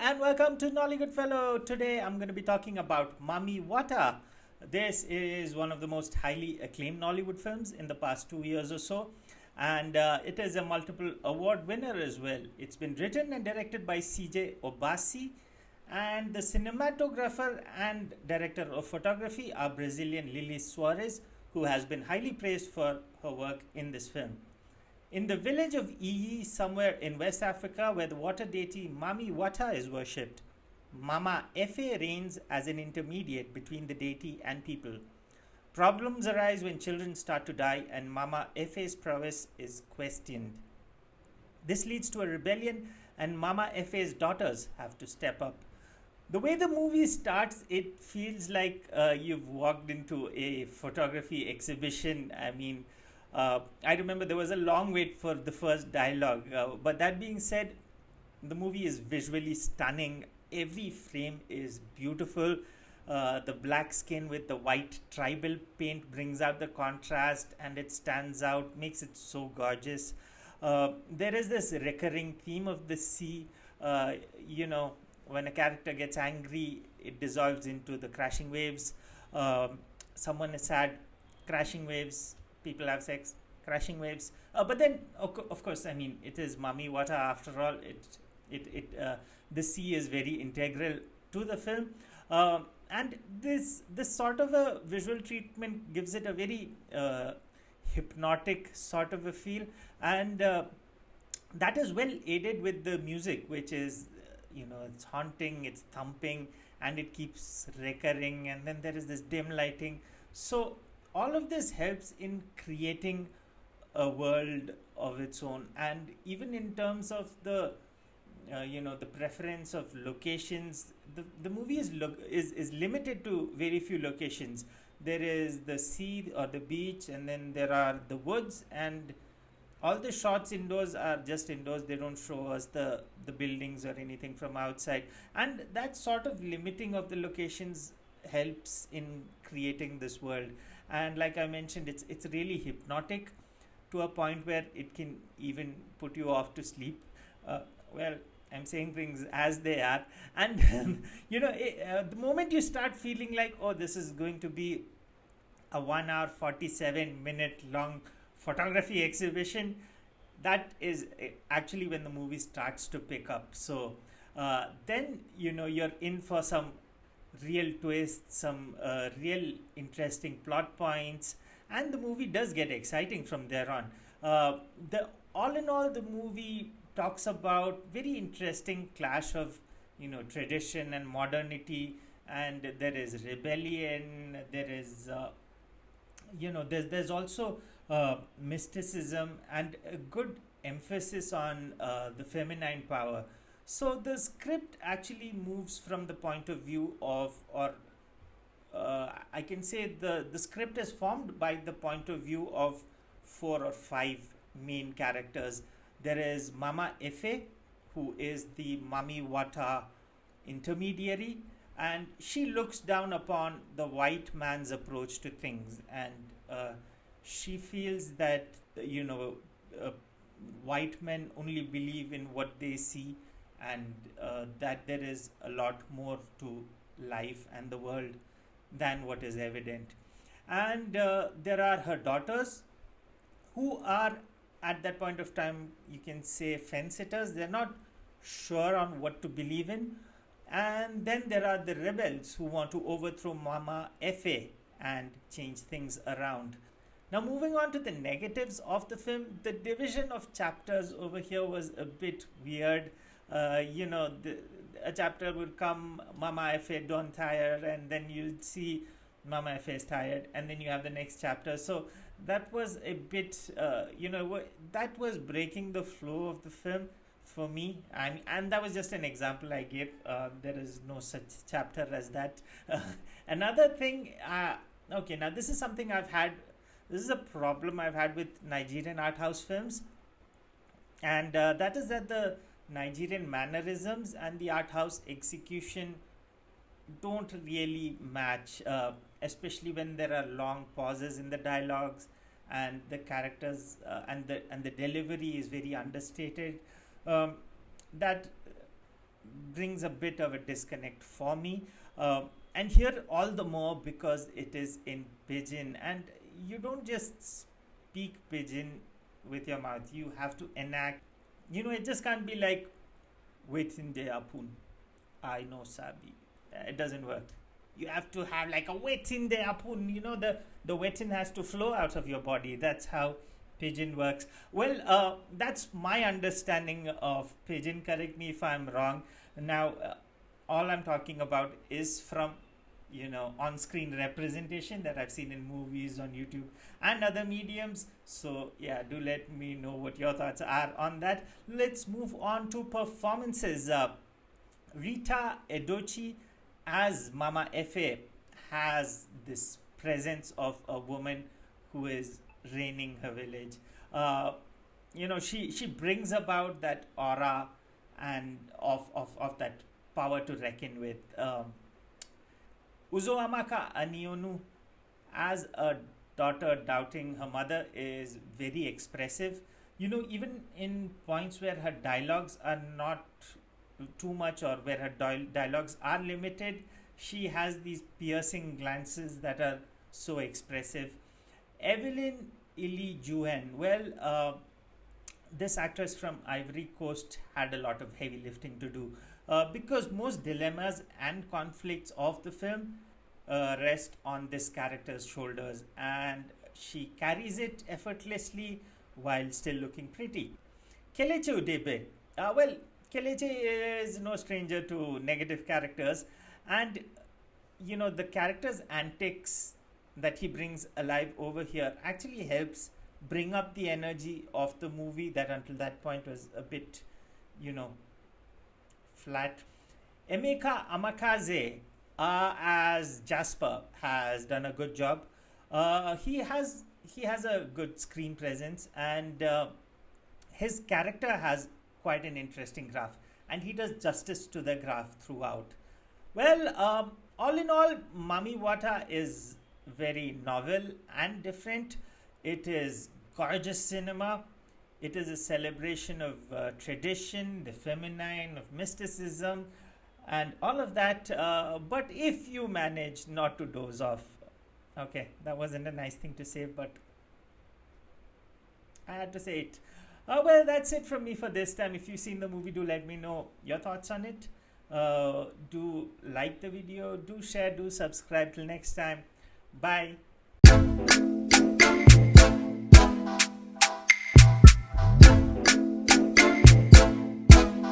and welcome to Nollywood Fellow. Today I'm going to be talking about Mami Wata. This is one of the most highly acclaimed Nollywood films in the past 2 years or so, and it is a multiple award winner as well. It's been written and directed by CJ Obasi, and the cinematographer and director of photography are Brazilian Lillis Soares, who has been highly praised for her work in this film. In the village of Iyi, somewhere in West Africa, where the water deity Mami Wata is worshipped, Mama Efe reigns as an intermediate between the deity and people. Problems arise when children start to die, and Mama Efe's prowess is questioned. This leads to a rebellion, and Mama Efe's daughters have to step up. The way the movie starts, it feels like you've walked into a photography exhibition. I remember there was a long wait for the first dialogue. But that being said, the movie is visually stunning. Every frame is beautiful. The black skin with the white tribal paint brings out the contrast, and it stands out, makes it so gorgeous. There is this recurring theme of the sea. When a character gets angry, it dissolves into the crashing waves. Someone is sad, crashing waves. People have sex, crashing waves. But then, of course, it is Mami Wata after all. The sea is very integral to the film, and this sort of a visual treatment gives it a very hypnotic sort of a feel, and that is well aided with the music, which is it's haunting, it's thumping, and it keeps recurring, and then there is this dim lighting. So all of this helps in creating a world of its own, and even in terms of the the preference of locations, the movie is limited to very few locations. There is the sea or the beach, and then there are the woods, and all the shots indoors are just indoors. They don't show us the buildings or anything from outside, and that sort of limiting of the locations helps in creating this world. And like I mentioned, it's really hypnotic to a point where it can even put you off to sleep. Well, I'm saying things as they are, and the moment you start feeling like, oh, this is going to be a 1 hour 47-minute long photography exhibition, that is actually when the movie starts to pick up. So then you're in for some real twists, some real interesting plot points, and the movie does get exciting from there on. The all in all, the movie talks about very interesting clash of tradition and modernity, and there is rebellion. There is there's also mysticism and a good emphasis on the feminine power. So the script actually moves from the point of view of, or I can say the script is formed by the point of view of 4 or 5 main characters. There is Mama Efe, who is the Mami Wata intermediary, and she looks down upon the white man's approach to things, and she feels that white men only believe in what they see, and that there is a lot more to life and the world than what is evident. And there are her daughters, who are at that point of time, you can say, fence sitters. They're not sure on what to believe in. And then there are the rebels who want to overthrow Mama Efe and change things around. Now, moving on to the negatives of the film, the division of chapters over here was a bit weird. A chapter would come, Mama Efe don't tire, and then you'd see Mama Efe is tired, and then you have the next chapter. So that was a bit, that was breaking the flow of the film for me, and that was just an example I gave. There is no such chapter as that. Another thing, now this is something this is a problem I've had with Nigerian art house films, and that is that the Nigerian mannerisms and the art house execution don't really match, especially when there are long pauses in the dialogues, and the characters and the delivery is very understated. That brings a bit of a disconnect for me. And here all the more because it is in pidgin, and you don't just speak pidgin with your mouth, you have to enact. It just can't be like waiting de apun. I know Sabi. It doesn't work. You have to have like a waiting de apun. The wetting has to flow out of your body. That's how pidgin works. Well, that's my understanding of pidgin. Correct me if I'm wrong. Now, all I'm talking about is from on-screen representation that I've seen in movies, on YouTube and other mediums. So yeah, do let me know what your thoughts are on that. Let's move on to performances. Rita Edochie as Mama Efe has this presence of a woman who is reigning her village. She brings about that aura and of that power to reckon with. Uzoamaka Aniunoh as a daughter doubting her mother is very expressive. Even in points where her dialogues are not too much, or where her dialogues are limited, she has these piercing glances that are so expressive. Evelyn Juhen, this actress from Ivory Coast had a lot of heavy lifting to do, because most dilemmas and conflicts of the film rest on this character's shoulders, and she carries it effortlessly while still looking pretty. Keleche Udegbe. Keleche is no stranger to negative characters, and the character's antics that he brings alive over here actually helps bring up the energy of the movie that until that point was a bit flat. Emeka Amakaze as Jasper has done a good job. He has a good screen presence, and his character has quite an interesting graph, and he does justice to the graph throughout. All in all, Mami Wata is very novel and different. It is gorgeous cinema. It is a celebration of tradition, the feminine, of mysticism, and all of that. But if you manage not to doze off, okay, that wasn't a nice thing to say, but I had to say it. That's it from me for this time. If you've seen the movie, do let me know your thoughts on it. Do like the video, do share, do subscribe. Till next time, bye.